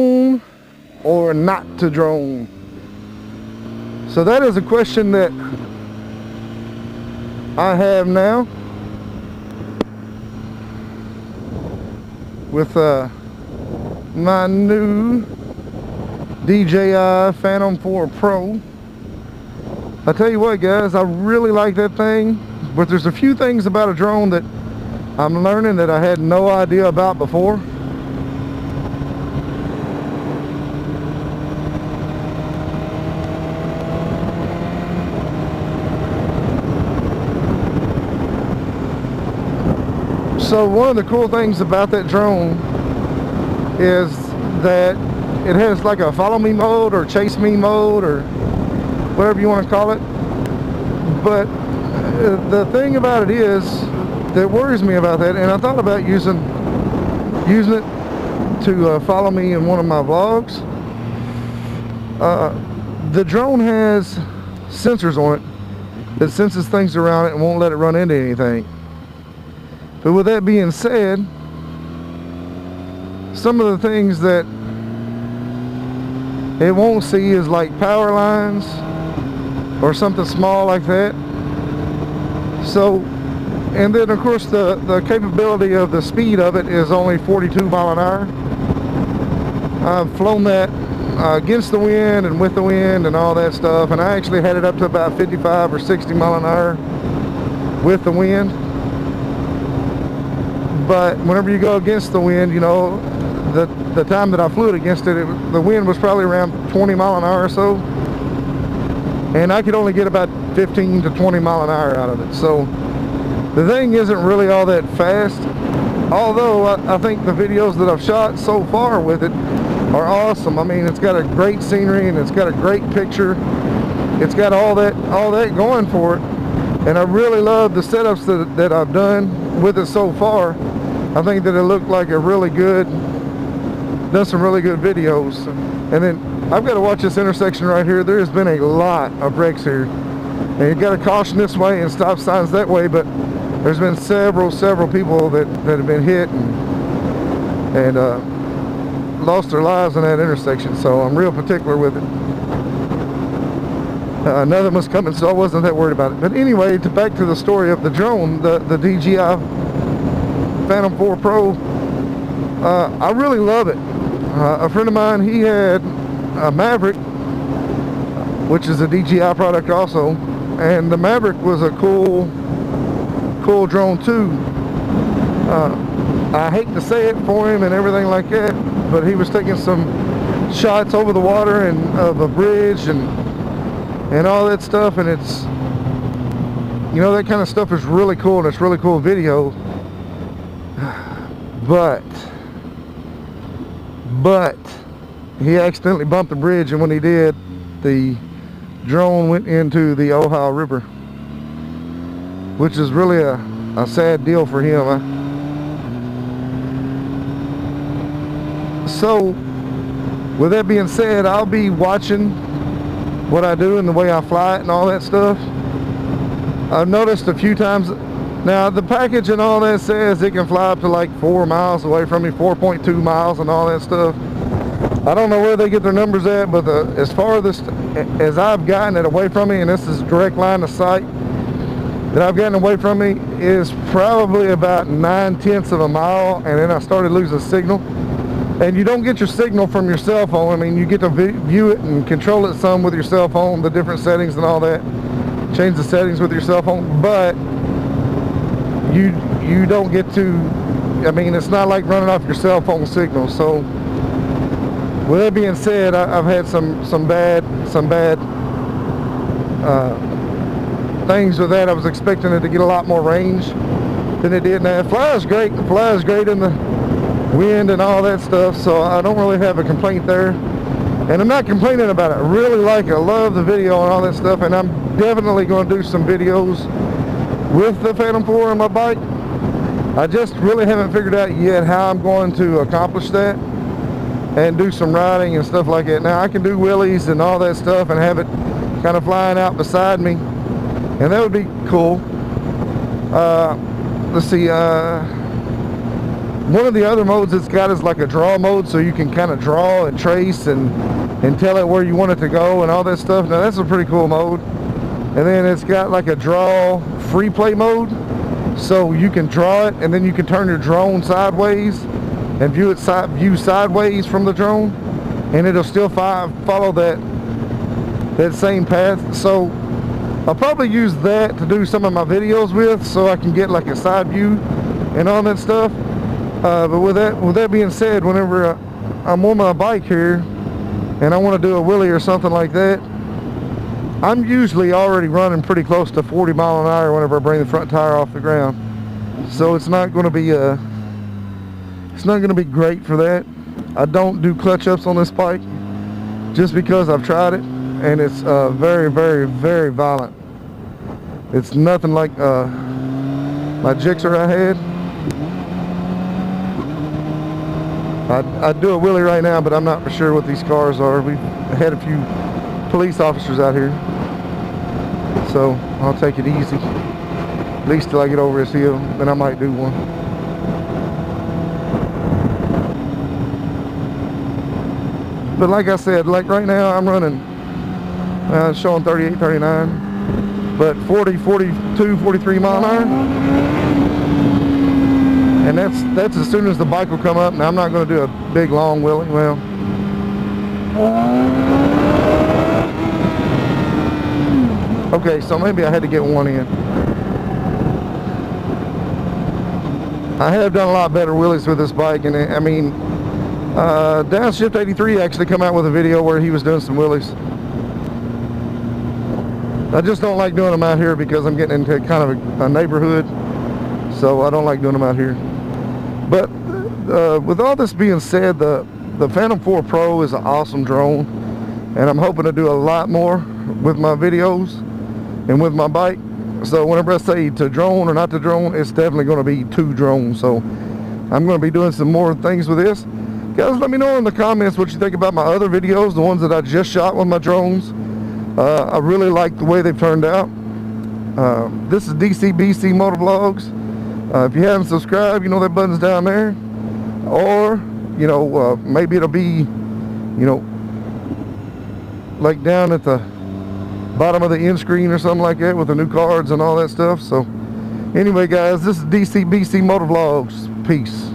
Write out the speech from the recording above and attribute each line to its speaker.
Speaker 1: drone or not to drone? So that is a question that I have now with my new DJI Phantom 4 Pro. I tell you what, guys, I really like that thing, but there's a few things about a drone that I'm learning that I had no idea about before. So one of the cool things about that drone is that it has like a follow me mode or chase me mode or whatever you want to call it. But the thing about it is that worries me about that, and I thought about using it to follow me in one of my vlogs. The drone has sensors on it that senses things around it and won't let it run into anything. But with that being said, some of the things that it won't see is like power lines or something small like that. So, and then of course the capability of the speed of it is only 42 mile an hour. I've flown that against the wind and with the wind and all that stuff, and I actually had it up to about 55 or 60 mile an hour with the wind. But whenever you go against the wind, you know, the time that I flew it against it, the wind was probably around 20 mile an hour or so, and I could only get about 15 to 20 mile an hour out of it. So the thing isn't really all that fast, although I think the videos that I've shot so far with it are awesome. I mean, it's got a great scenery and it's got a great picture. It's got all that going for it, and I really love the setups that I've done with it so far. I think that it looked like a really good, done some really good videos. And then I've got to watch this intersection right here. There has been a lot of wrecks here, and you got to caution this way and stop signs that way, but there's been several people that have been hit and lost their lives in that intersection, so I'm real particular with it. None of them was coming, so I wasn't that worried about it. But anyway, back to the story of the drone, the DJI Phantom 4 Pro. I really love it. A friend of mine, he had a Maverick, which is a DJI product also, and the Maverick was a cool drone too. I hate to say it for him and everything like that, but he was taking some shots over the water and of a bridge and all that stuff, and it's, you know, that kind of stuff is really cool, and it's really cool video. But he accidentally bumped the bridge, and when he did, the drone went into the Ohio River, which is really a sad deal for him. So with that being said, I'll be watching what I do and the way I fly it and all that stuff. I've noticed a few times now, the package and all that says it can fly up to like 4 miles away from me, 4.2 miles and all that stuff. I don't know where they get their numbers at, but as far as I've gotten it away from me, and this is direct line of sight that I've gotten away from me, is probably about 9/10 of a mile, and then I started losing signal. And you don't get your signal from your cell phone. I mean, you get to view it and control it some with your cell phone, the different settings and all that. Change the settings with your cell phone, but you don't get to, I mean, it's not like running off your cell phone signal. So with that being said, I've had some bad things with that. I was expecting it to get a lot more range than it did. Now it flies great. It flies great in the wind and all that stuff, so I don't really have a complaint there, and I'm not complaining about it. I really like it. I love the video and all that stuff, and I'm definitely going to do some videos with the Phantom 4 on my bike. I just really haven't figured out yet how I'm going to accomplish that and do some riding and stuff like that. Now I can do wheelies and all that stuff and have it kind of flying out beside me, and that would be cool. Let's see, One of the other modes it's got is like a draw mode, so you can kind of draw and trace and tell it where you want it to go and all that stuff. Now that's a pretty cool mode. And then it's got like a draw free play mode, so you can draw it and then you can turn your drone sideways and view sideways from the drone, and it'll still follow that same path. So I'll probably use that to do some of my videos with, so I can get like a side view and all that stuff. But with that being said, whenever I'm on my bike here and I want to do a wheelie or something like that, I'm usually already running pretty close to 40 mile an hour whenever I bring the front tire off the ground. So it's not going to be great for that. I don't do clutch ups on this bike just because I've tried it, and it's very, very, very violent. It's nothing like my Gixxer I had. I'd do a wheelie right now, but I'm not for sure what these cars are. We've had a few police officers out here, so I'll take it easy, at least till I get over this hill. Then I might do one. But like I said, like right now I'm running, it's showing 38, 39, but 40, 42, 43 mile an hour. And that's as soon as the bike will come up. Now I'm not going to do a big long wheelie. Well, okay, so maybe I had to get one in. I have done a lot better wheelies with this bike, and I mean, Downshift 83 actually come out with a video where he was doing some wheelies. I just don't like doing them out here because I'm getting into kind of a neighborhood, so I don't like doing them out here. But with all this being said, the Phantom 4 Pro is an awesome drone, and I'm hoping to do a lot more with my videos and with my bike. So whenever I say to drone or not to drone, it's definitely going to be to drone. So I'm going to be doing some more things with this. Guys, let me know in the comments what you think about my other videos, the ones that I just shot with my drones. I really like the way they've turned out. This is DCBC Motovlogs. If you haven't subscribed, you know that button's down there. Or, you know, maybe it'll be, you know, like down at the bottom of the end screen or something like that with the new cards and all that stuff. So anyway, guys, this is DCBC Motovlogs. Peace.